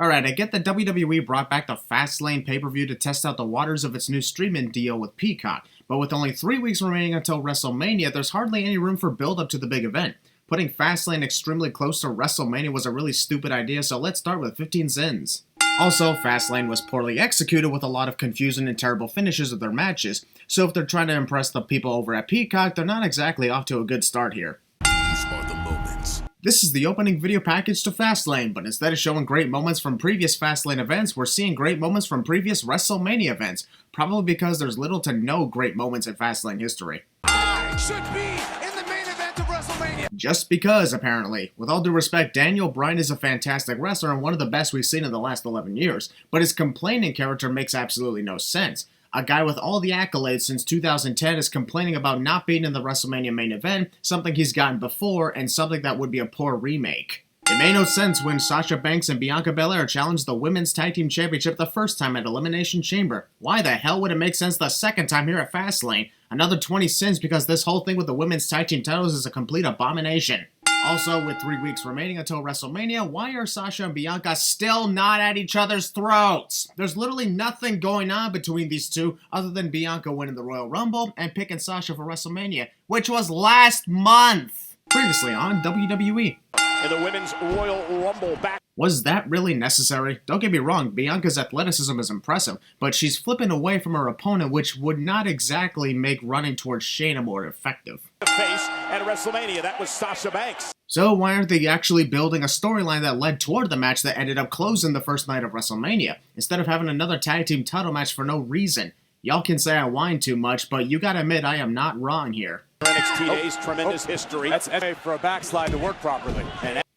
Alright, I get that WWE brought back the Fastlane pay-per-view to test out the waters of its new streaming deal with Peacock, but with only 3 weeks remaining until WrestleMania, there's hardly any room for build-up to the big event. Putting Fastlane extremely close to WrestleMania was a really stupid idea, so let's start with 15 sins. Also, Fastlane was poorly executed with a lot of confusion and terrible finishes of their matches, so if they're trying to impress the people over at Peacock, they're not exactly off to a good start here. These are the moments. This is the opening video package to Fastlane, but instead of showing great moments from previous Fastlane events, we're seeing great moments from previous WrestleMania events, probably because there's little to no great moments in Fastlane history. I should be in the main event of WrestleMania. Just because, apparently. With all due respect, Daniel Bryan is a fantastic wrestler and one of the best we've seen in the last 11 years, but his complaining character makes absolutely no sense. A guy with all the accolades since 2010 is complaining about not being in the WrestleMania main event, something he's gotten before, and something that would be a poor remake. It made no sense when Sasha Banks and Bianca Belair challenged the Women's Tag Team Championship the first time at Elimination Chamber. Why the hell would it make sense the second time here at Fastlane? Another 20 sins because this whole thing with the Women's Tag Team titles is a complete abomination. Also, with 3 weeks remaining until WrestleMania, why are Sasha and Bianca still not at each other's throats? There's literally nothing going on between these two other than Bianca winning the Royal Rumble and picking Sasha for WrestleMania, which was last month. Previously on WWE. In the Women's Royal Rumble back. Was that really necessary? Don't get me wrong, Bianca's athleticism is impressive, but she's flipping away from her opponent, which would not exactly make running towards Shayna more effective. The face at WrestleMania, that was Sasha Banks. So why aren't they actually building a storyline that led toward the match that ended up closing the first night of WrestleMania, instead of having another tag team title match for no reason? Y'all can say I whine too much, but you gotta admit I am not wrong here. NXT Days, tremendous history. That's for a backslide to work properly.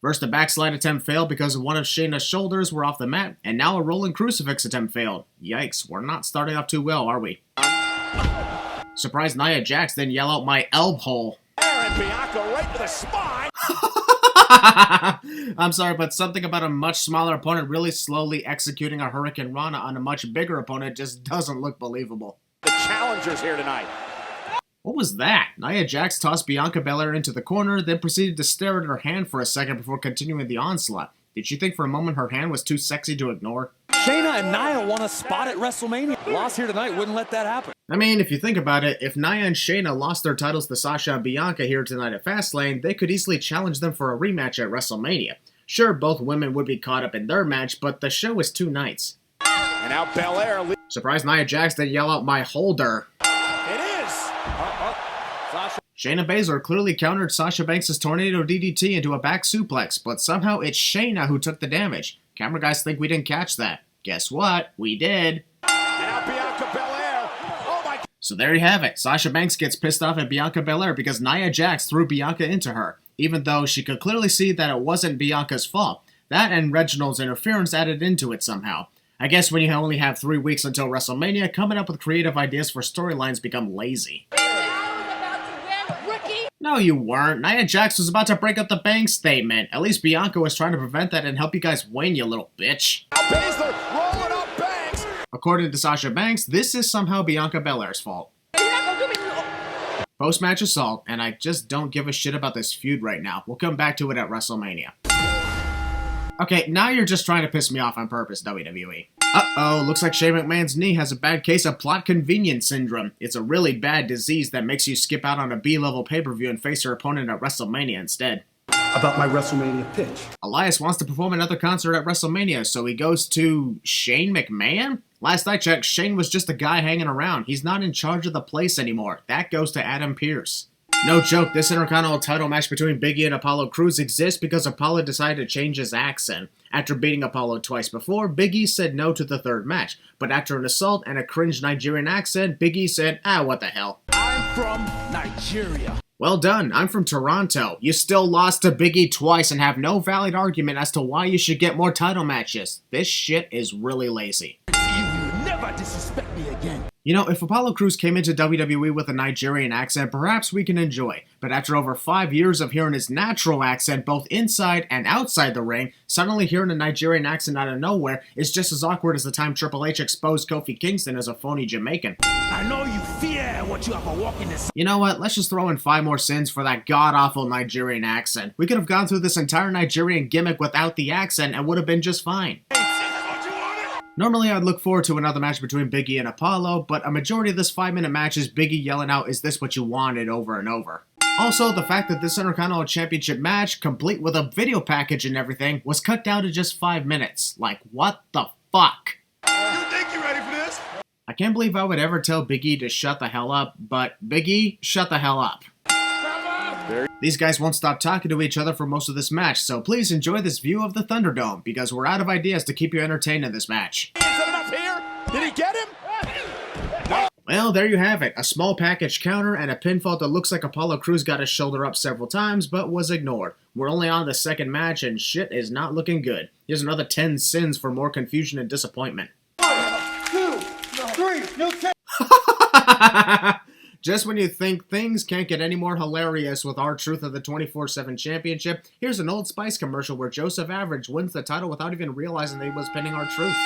First, a backslide attempt failed because one of Shayna's shoulders were off the mat, and now a rolling crucifix attempt failed. Yikes, we're not starting off too well, are we? Surprised Nia Jax didn't yell out my elbow hole. And Bianca right to the spine. I'm sorry, but something about a much smaller opponent really slowly executing a Hurricane Rana on a much bigger opponent just doesn't look believable. The challengers here tonight. What was that? Nia Jax tossed Bianca Belair into the corner, then proceeded to stare at her hand for a second before continuing the onslaught. Did she think for a moment her hand was too sexy to ignore? Shayna and Nia won a spot at WrestleMania. Loss here tonight wouldn't let that happen. I mean, if you think about it, if Nia and Shayna lost their titles to Sasha and Bianca here tonight at Fastlane, they could easily challenge them for a rematch at WrestleMania. Sure, both women would be caught up in their match, but the show is 2 nights. And now Belair. Surprised Nia Jax didn't yell out my holder. It is. Sasha. Shayna Baszler clearly countered Sasha Banks' tornado DDT into a back suplex, but somehow it's Shayna who took the damage. Camera guys think we didn't catch that. Guess what? We did. And now Bianca Belair. Oh my. So there you have it. Sasha Banks gets pissed off at Bianca Belair because Nia Jax threw Bianca into her, even though she could clearly see that it wasn't Bianca's fault. That and Reginald's interference added into it somehow. I guess when you only have 3 weeks until WrestleMania, coming up with creative ideas for storylines become lazy. No, you weren't. Nia Jax was about to break up the bank statement. At least Bianca was trying to prevent that and help you guys win, you little bitch. Baszler rolling up Banks. According to Sasha Banks, this is somehow Bianca Belair's fault. Post-match assault, and I just don't give a shit about this feud right now. We'll come back to it at WrestleMania. Okay, now you're just trying to piss me off on purpose, WWE. Uh-oh, looks like Shane McMahon's knee has a bad case of plot convenience syndrome. It's a really bad disease that makes you skip out on a B-level pay-per-view and face your opponent at WrestleMania instead. About my WrestleMania pitch. Elias wants to perform another concert at WrestleMania, so he goes to Shane McMahon? Last I checked, Shane was just a guy hanging around. He's not in charge of the place anymore. That goes to Adam Pearce. No joke, this Intercontinental title match between Big E and Apollo Crews exists because Apollo decided to change his accent. After beating Apollo twice before, Big E said no to the third match. But after an assault and a cringe Nigerian accent, Big E said, what the hell. I'm from Nigeria. Well done, I'm from Toronto. You still lost to Big E twice and have no valid argument as to why you should get more title matches. This shit is really lazy. You will never disrespect me again. You know, if Apollo Crews came into WWE with a Nigerian accent, perhaps we can enjoy. But after over 5 years of hearing his natural accent both inside and outside the ring, suddenly hearing a Nigerian accent out of nowhere is just as awkward as the time Triple H exposed Kofi Kingston as a phony Jamaican. I know you fear what you have to walk in this. You know what? Let's just throw in 5 more sins for that god-awful Nigerian accent. We could have gone through this entire Nigerian gimmick without the accent and would have been just fine. Normally, I'd look forward to another match between Big E and Apollo, but a majority of this 5-minute match is Big E yelling out, "Is this what you wanted?" over and over. Also, the fact that this Intercontinental Championship match, complete with a video package and everything, was cut down to just 5 minutes. Like, what the fuck? You think you're ready for this? I can't believe I would ever tell Big E to shut the hell up, but Big E, shut the hell up. These guys won't stop talking to each other for most of this match, so please enjoy this view of the Thunderdome, because we're out of ideas to keep you entertained in this match. Is that enough here? Did he get him? Well, there you have it. A small package counter and a pinfall that looks like Apollo Crews got his shoulder up several times, but was ignored. We're only on the second match, and shit is not looking good. Here's another 10 sins for more confusion and disappointment. 1, 2, 3, no 10. Just when you think things can't get any more hilarious with R-Truth of the 24/7 Championship, here's an Old Spice commercial where Joseph Average wins the title without even realizing that he was pinning R-Truth.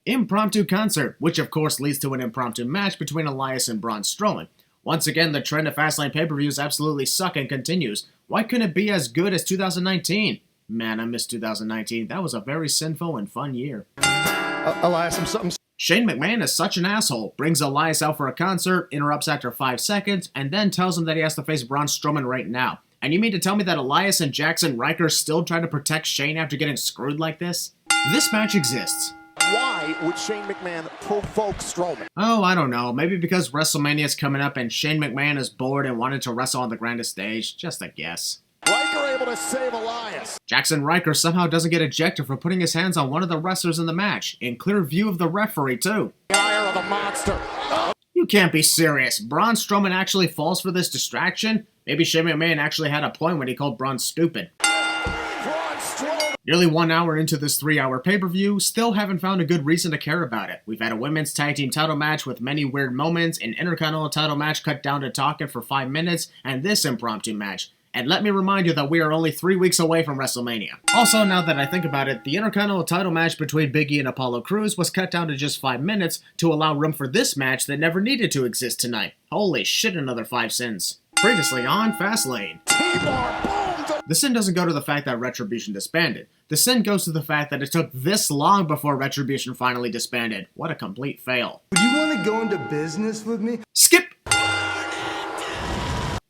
Impromptu concert, which of course leads to an impromptu match between Elias and Braun Strowman. Once again, the trend of Fastlane pay-per-views absolutely suck and continues. Why couldn't it be as good as 2019? Man, I miss 2019. That was a very sinful and fun year. Elias, I'm something. Shane McMahon is such an asshole, brings Elias out for a concert, interrupts after 5 seconds, and then tells him that he has to face Braun Strowman right now. And you mean to tell me that Elias and Jackson Ryker still try to protect Shane after getting screwed like this? This match exists. Why would Shane McMahon provoke Strowman? Oh, I don't know. Maybe because WrestleMania is coming up and Shane McMahon is bored and wanted to wrestle on the grandest stage. Just a guess. Riker able to save Elias. Jackson Ryker somehow doesn't get ejected for putting his hands on one of the wrestlers in the match, in clear view of the referee too. The ire of the monster. You can't be serious. Braun Strowman actually falls for this distraction? Maybe Shane McMahon actually had a point when he called Braun stupid. Braun Strowman. Nearly 1 hour into this 3-hour pay-per-view, still haven't found a good reason to care about it. We've had a women's tag team title match with many weird moments, an Intercontinental title match cut down to talking for 5 minutes, and this impromptu match. And let me remind you that we are only 3 weeks away from WrestleMania. Also, now that I think about it, the Intercontinental title match between Big E and Apollo Crews was cut down to just 5 minutes to allow room for this match that never needed to exist tonight. Holy shit, another 5 sins. Previously on Fastlane. T-bar, boom. The sin doesn't go to the fact that Retribution disbanded. The sin goes to the fact that it took this long before Retribution finally disbanded. What a complete fail. Would you want to go into business with me? Skip!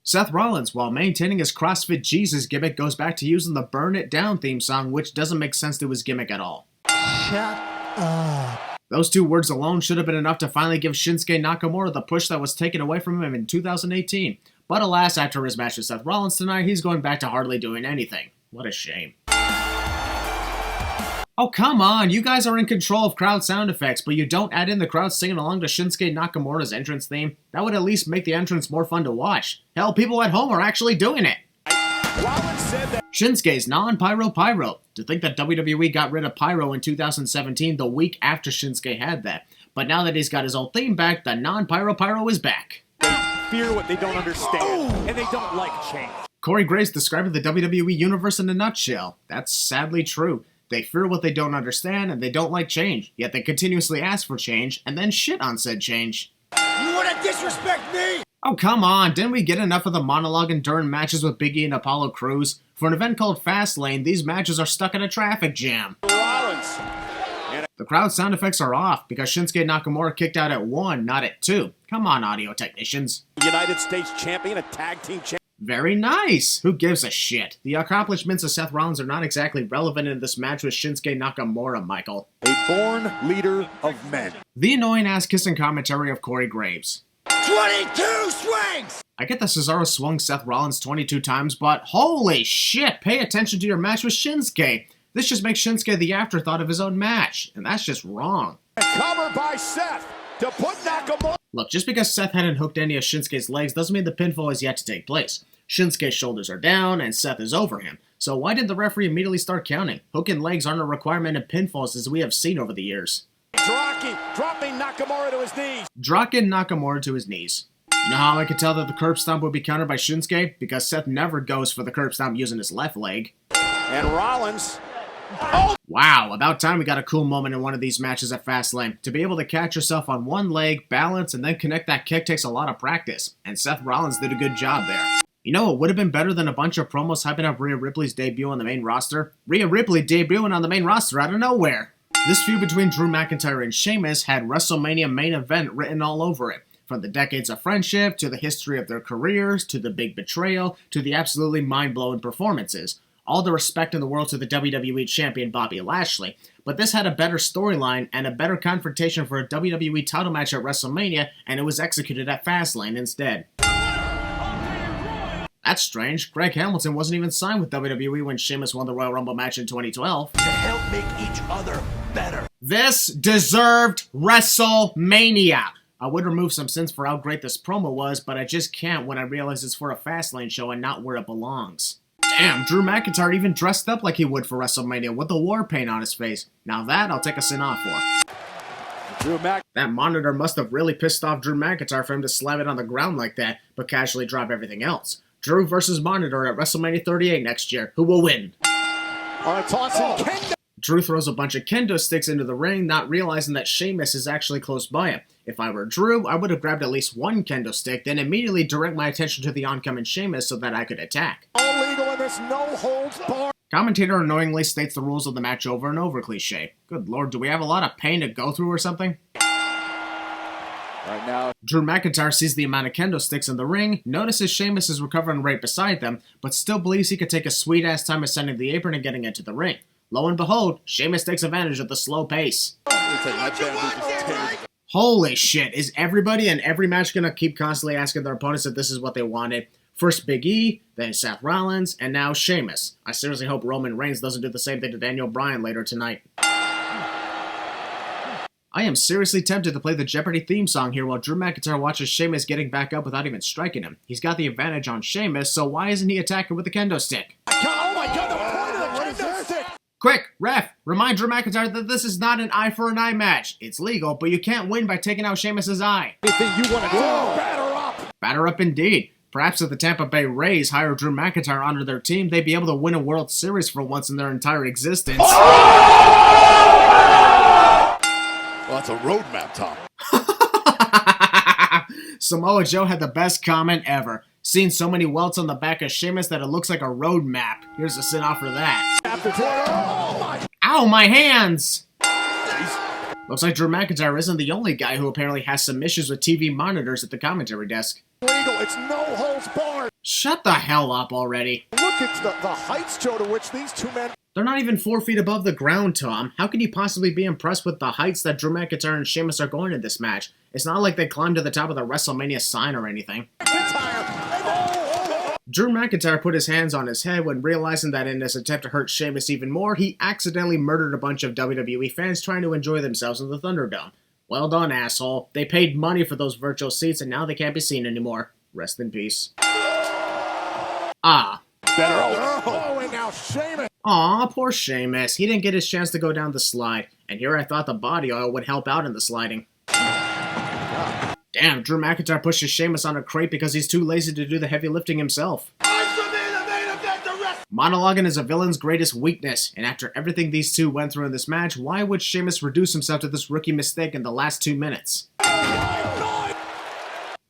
Seth Rollins, while maintaining his CrossFit Jesus gimmick, goes back to using the Burn It Down theme song, which doesn't make sense to his gimmick at all. Shut up. Those 2 words alone should have been enough to finally give Shinsuke Nakamura the push that was taken away from him in 2018. But alas, after his match with Seth Rollins tonight, he's going back to hardly doing anything. What a shame. Oh, come on, you guys are in control of crowd sound effects, but you don't add in the crowd singing along to Shinsuke Nakamura's entrance theme? That would at least make the entrance more fun to watch. Hell, people at home are actually doing it. Rollins said that. Shinsuke's non-pyro pyro. To think that WWE got rid of pyro in 2017 the week after Shinsuke had that. But now that he's got his old theme back, the non-pyro pyro is back. They fear what they don't understand, and they don't like change. Corey Graves describing the WWE Universe in a nutshell. That's sadly true. They fear what they don't understand, and they don't like change. Yet they continuously ask for change, and then shit on said change. You want to disrespect me? Oh, come on. Didn't we get enough of the monologue and during matches with Big E and Apollo Crews? For an event called Fastlane, these matches are stuck in a traffic jam. Rollins. The crowd sound effects are off because Shinsuke Nakamura kicked out at 1, not at 2. Come on, audio technicians. United States champion, a tag team champion. Very nice! Who gives a shit? The accomplishments of Seth Rollins are not exactly relevant in this match with Shinsuke Nakamura, Michael. A born leader of men. The annoying ass-kissing commentary of Corey Graves. 22 swings! I get that Cesaro swung Seth Rollins 22 times, but holy shit, pay attention to your match with Shinsuke. This just makes Shinsuke the afterthought of his own match, and that's just wrong. Cover by Seth to put Nakamura. Look, just because Seth hadn't hooked any of Shinsuke's legs doesn't mean the pinfall is yet to take place. Shinsuke's shoulders are down, and Seth is over him. So why didn't the referee immediately start counting? Hook and legs aren't a requirement in pinfalls as we have seen over the years. dropping Nakamura to his knees. Dropping Nakamura to his knees. You know how I could tell that the curb stomp would be countered by Shinsuke? Because Seth never goes for the curb stomp using his left leg. And Rollins. Wow, about time we got a cool moment in one of these matches at Fastlane. To be able to catch yourself on one leg, balance, and then connect that kick takes a lot of practice. And Seth Rollins did a good job there. You know what would have been better than a bunch of promos hyping up Rhea Ripley's debut on the main roster? Rhea Ripley debuting on the main roster out of nowhere. This feud between Drew McIntyre and Sheamus had WrestleMania main event written all over it. From the decades of friendship, to the history of their careers, to the big betrayal, to the absolutely mind-blowing performances. All the respect in the world to the WWE Champion Bobby Lashley, but this had a better storyline and a better confrontation for a WWE title match at WrestleMania, and it was executed at Fastlane instead. That's strange. Greg Hamilton wasn't even signed with WWE when Sheamus won the Royal Rumble match in 2012. To help make each other better. This deserved WrestleMania! I would remove some sins for how great this promo was, but I just can't when I realize it's for a Fastlane show and not where it belongs. Damn, Drew McIntyre even dressed up like he would for WrestleMania with the war paint on his face. Now that I'll take a sin off for. That monitor must have really pissed off Drew McIntyre for him to slam it on the ground like that, but casually drop everything else. Drew versus Monitor at WrestleMania 38 next year. Who will win? Drew throws a bunch of kendo sticks into the ring, not realizing that Sheamus is actually close by him. If I were Drew, I would have grabbed at least one kendo stick, then immediately direct my attention to the oncoming Sheamus so that I could attack. Illegal in this no-holds-barred. Commentator annoyingly states the rules of the match over and over cliche. Good lord, do we have a lot of pain to go through or something? Right now, Drew McIntyre sees the amount of kendo sticks in the ring, notices Sheamus is recovering right beside them, but still believes he could take a sweet-ass time ascending the apron and getting into the ring. Lo and behold, Sheamus takes advantage of the slow pace. Holy shit, is everybody in every match gonna keep constantly asking their opponents if this is what they wanted? First Big E, then Seth Rollins, and now Sheamus. I seriously hope Roman Reigns doesn't do the same thing to Daniel Bryan later tonight. I am seriously tempted to play the Jeopardy theme song here while Drew McIntyre watches Sheamus getting back up without even striking him. He's got the advantage on Sheamus, so why isn't he attacking with the kendo stick? oh my god, the point of the kendo stick! Quick, ref, remind Drew McIntyre that this is not an eye for an eye match. It's legal, but you can't win by taking out Sheamus' eye. Anything you want to do, batter up! Batter up indeed. Perhaps if the Tampa Bay Rays hire Drew McIntyre onto their team, they'd be able to win a World Series for once in their entire existence. Well, that's a roadmap, Tom. Samoa Joe had the best comment ever. Seen so many welts on the back of Sheamus that it looks like a road map. Here's a sit off for that. Ow, my hands! Looks like Drew McIntyre isn't the only guy who apparently has some issues with TV monitors at the commentary desk. Legal, it's no holds barred. Shut the hell up already. Look at the heights, Joe, to which these two men... They're not even 4 feet above the ground, Tom. How can you possibly be impressed with the heights that Drew McIntyre and Sheamus are going in this match? It's not like they climbed to the top of the WrestleMania sign or anything. Drew McIntyre put his hands on his head when realizing that in his attempt to hurt Sheamus even more, he accidentally murdered a bunch of WWE fans trying to enjoy themselves in the Thunderdome. Well done, asshole. They paid money for those virtual seats and now they can't be seen anymore. Rest in peace. Ah. and now Sheamus. Aw, poor Sheamus. He didn't get his chance to go down the slide. And here I thought the body oil would help out in the sliding. Damn, Drew McIntyre pushes Sheamus on a crate because he's too lazy to do the heavy lifting himself. Monologuing is a villain's greatest weakness, and after everything these two went through in this match, why would Sheamus reduce himself to this rookie mistake in the last 2 minutes?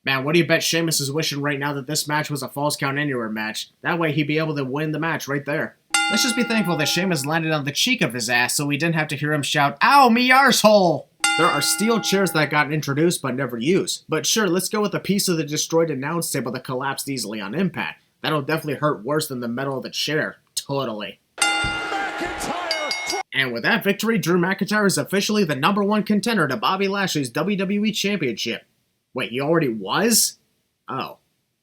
Man, what do you bet Sheamus is wishing right now that this match was a Falls Count Anywhere match? That way he'd be able to win the match right there. Let's just be thankful that Sheamus landed on the cheek of his ass so we didn't have to hear him shout, "Ow, me arsehole!" There are steel chairs that got introduced but never used. But sure, let's go with a piece of the destroyed announce table that collapsed easily on impact. That'll definitely hurt worse than the metal of the chair. Totally. And with that victory, Drew McIntyre is officially the #1 contender to Bobby Lashley's WWE Championship. Wait, he already was? Oh.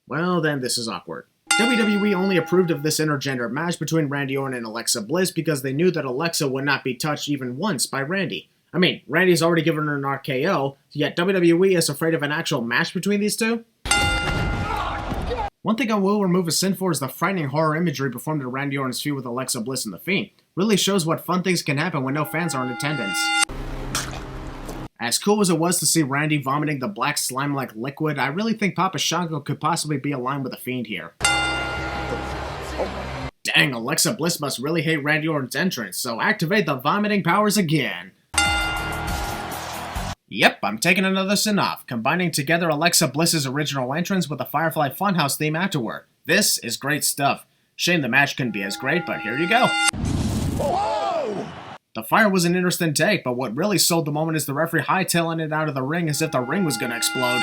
Well, then this is awkward. WWE only approved of this intergender match between Randy Orton and Alexa Bliss because they knew that Alexa would not be touched even once by Randy. I mean, Randy's already given her an RKO, yet WWE is afraid of an actual match between these two? One thing I will remove a sin for is the frightening horror imagery performed in Randy Orton's feud with Alexa Bliss and The Fiend. Really shows what fun things can happen when no fans are in attendance. As cool as it was to see Randy vomiting the black slime-like liquid, I really think Papa Shango could possibly be aligned with the Fiend here. Dang, Alexa Bliss must really hate Randy Orton's entrance, so activate the vomiting powers again. Yep, I'm taking another sin off, combining together Alexa Bliss's original entrance with the Firefly Funhouse theme afterward. This is great stuff. Shame the match couldn't be as great, but here you go. Whoa! The fire was an interesting take, but what really sold the moment is the referee hightailing it out of the ring as if the ring was gonna explode.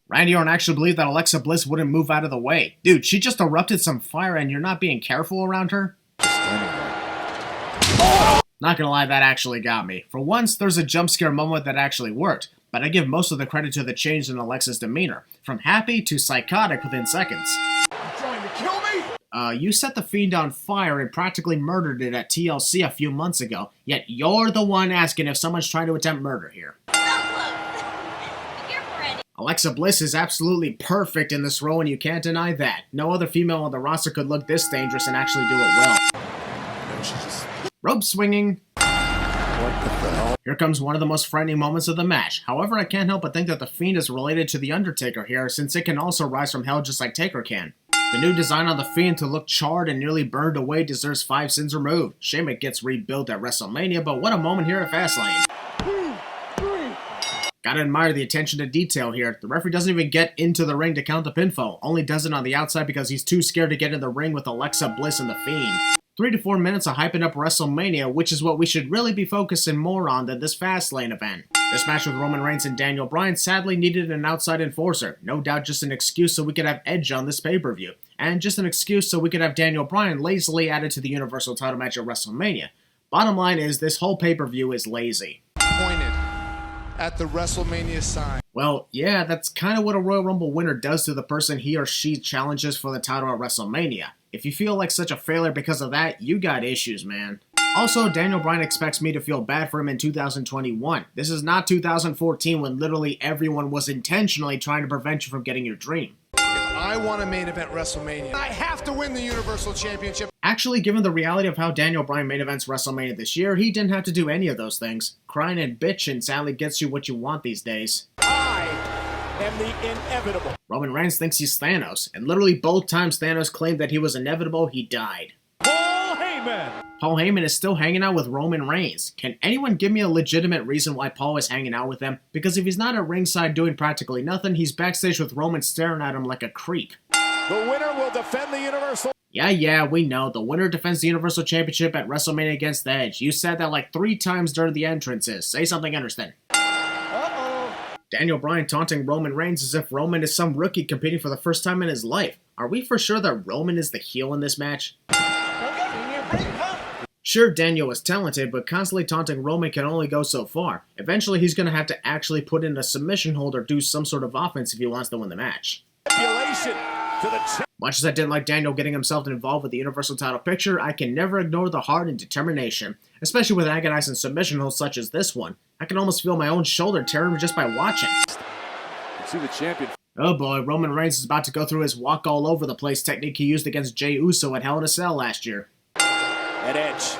Randy Orton actually believed that Alexa Bliss wouldn't move out of the way. Dude, she just erupted some fire and you're not being careful around her? Not gonna lie, that actually got me. For once, there's a jump scare moment that actually worked, but I give most of the credit to the change in Alexa's demeanor, from happy to psychotic within seconds. Trying to kill me? You set the Fiend on fire and practically murdered it at TLC a few months ago, yet you're the one asking if someone's trying to attempt murder here. Alexa Bliss is absolutely perfect in this role and you can't deny that. No other female on the roster could look this dangerous and actually do it well. Rope swinging. What the hell? Here comes one of the most frightening moments of the match. However, I can't help but think that the Fiend is related to The Undertaker here, since it can also rise from hell just like Taker can. The new design on the Fiend to look charred and nearly burned away deserves 5 sins removed. Shame it gets rebuilt at WrestleMania, but what a moment here at Fastlane. Gotta admire the attention to detail here. The referee doesn't even get into the ring to count the pinfall, only does it on the outside because he's too scared to get in the ring with Alexa Bliss and the Fiend. 3 to 4 minutes of hyping up WrestleMania, which is what we should really be focusing more on than this Fastlane event. This match with Roman Reigns and Daniel Bryan sadly needed an outside enforcer. No doubt just an excuse so we could have Edge on this pay-per-view. And just an excuse so we could have Daniel Bryan lazily added to the Universal title match at WrestleMania. Bottom line is, this whole pay-per-view is lazy. Pointed at the WrestleMania sign. Well, yeah, that's kind of what a Royal Rumble winner does to the person he or she challenges for the title at WrestleMania. If you feel like such a failure because of that, you got issues, man. Also, Daniel Bryan expects me to feel bad for him in 2021. This is not 2014 when literally everyone was intentionally trying to prevent you from getting your dream. If I want to main event WrestleMania, I have to win the Universal Championship. Actually, given the reality of how Daniel Bryan main events WrestleMania this year, he didn't have to do any of those things. Crying and bitching sadly gets you what you want these days. I am the inevitable. Roman Reigns thinks he's Thanos, and literally both times Thanos claimed that he was inevitable, he died. Paul Heyman. Paul Heyman is still hanging out with Roman Reigns. Can anyone give me a legitimate reason why Paul is hanging out with them? Because if he's not at ringside doing practically nothing, he's backstage with Roman staring at him like a creep. The winner will defend the Universal. Yeah, we know. The winner defends the Universal Championship at WrestleMania against Edge. You said that like 3 times during the entrances. Say something interesting. Daniel Bryan taunting Roman Reigns as if Roman is some rookie competing for the first time in his life. Are we for sure that Roman is the heel in this match? Sure, Daniel is talented, but constantly taunting Roman can only go so far. Eventually, he's going to have to actually put in a submission hold or do some sort of offense if he wants to win the match. Much as I didn't like Daniel getting himself involved with the Universal title picture, I can never ignore the heart and determination, especially with agonizing submission holds such as this one. I can almost feel my own shoulder tearing just by watching. See the champion. Oh boy, Roman Reigns is about to go through his walk all over the place technique he used against Jey Uso at Hell in a Cell last year. At Edge.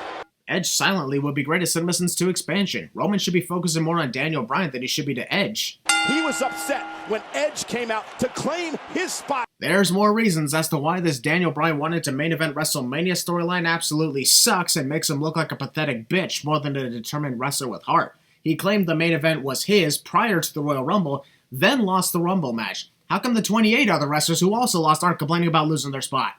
Edge silently would be great at submissions to expansion. Roman should be focusing more on Daniel Bryan than he should be to Edge. He was upset when Edge came out to claim his spot. There's more reasons as to why this Daniel Bryan wanted to main event WrestleMania storyline absolutely sucks and makes him look like a pathetic bitch more than a determined wrestler with heart. He claimed the main event was his prior to the Royal Rumble, then lost the Rumble match. How come the 28 other wrestlers who also lost aren't complaining about losing their spot?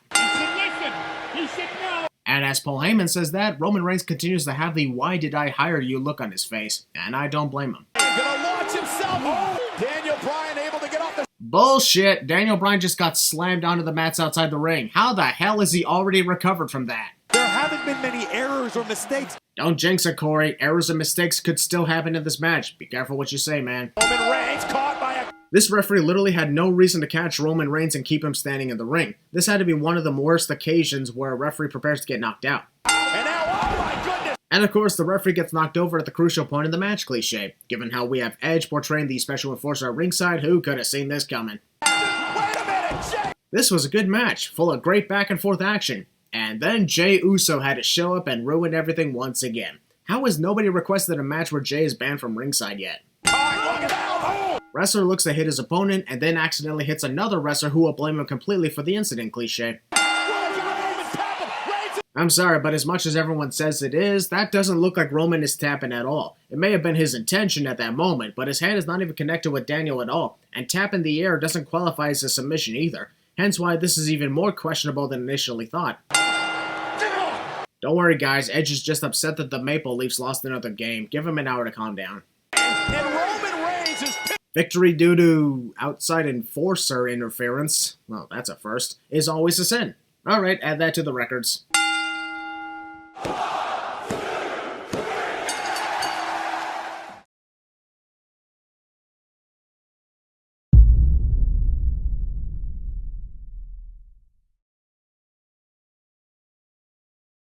And as Paul Heyman says that, Roman Reigns continues to have the "why did I hire you" look on his face, and I don't blame him. Gonna launch himself home. Daniel Bryan able to get off the... Bullshit! Daniel Bryan just got slammed onto the mats outside the ring. How the hell is he already recovered from that? There haven't been many errors or mistakes. Don't jinx it, Corey. Errors and mistakes could still happen in this match. Be careful what you say, man. Roman Reigns caught by a... This referee literally had no reason to catch Roman Reigns and keep him standing in the ring. This had to be one of the worst occasions where a referee prepares to get knocked out. And now, oh my goodness! And of course, the referee gets knocked over at the crucial point in the match cliche. Given how we have Edge portraying the special enforcer at ringside, who could have seen this coming? Wait a minute, Jay! This was a good match, full of great back and forth action. And then Jey Uso had to show up and ruin everything once again. How has nobody requested a match where Jay is banned from ringside yet? Wrestler looks to hit his opponent and then accidentally hits another wrestler who will blame him completely for the incident cliche. I'm sorry, but as much as everyone says it is, that doesn't look like Roman is tapping at all. It may have been his intention at that moment, but his hand is not even connected with Daniel at all, and tap in the air doesn't qualify as a submission either. Hence why this is even more questionable than initially thought. Don't worry guys, Edge is just upset that the Maple Leafs lost another game. Give him an hour to calm down. And Roman Reigns is Victory due to outside enforcer interference, well that's a first, is always a sin. Alright, add that to the records.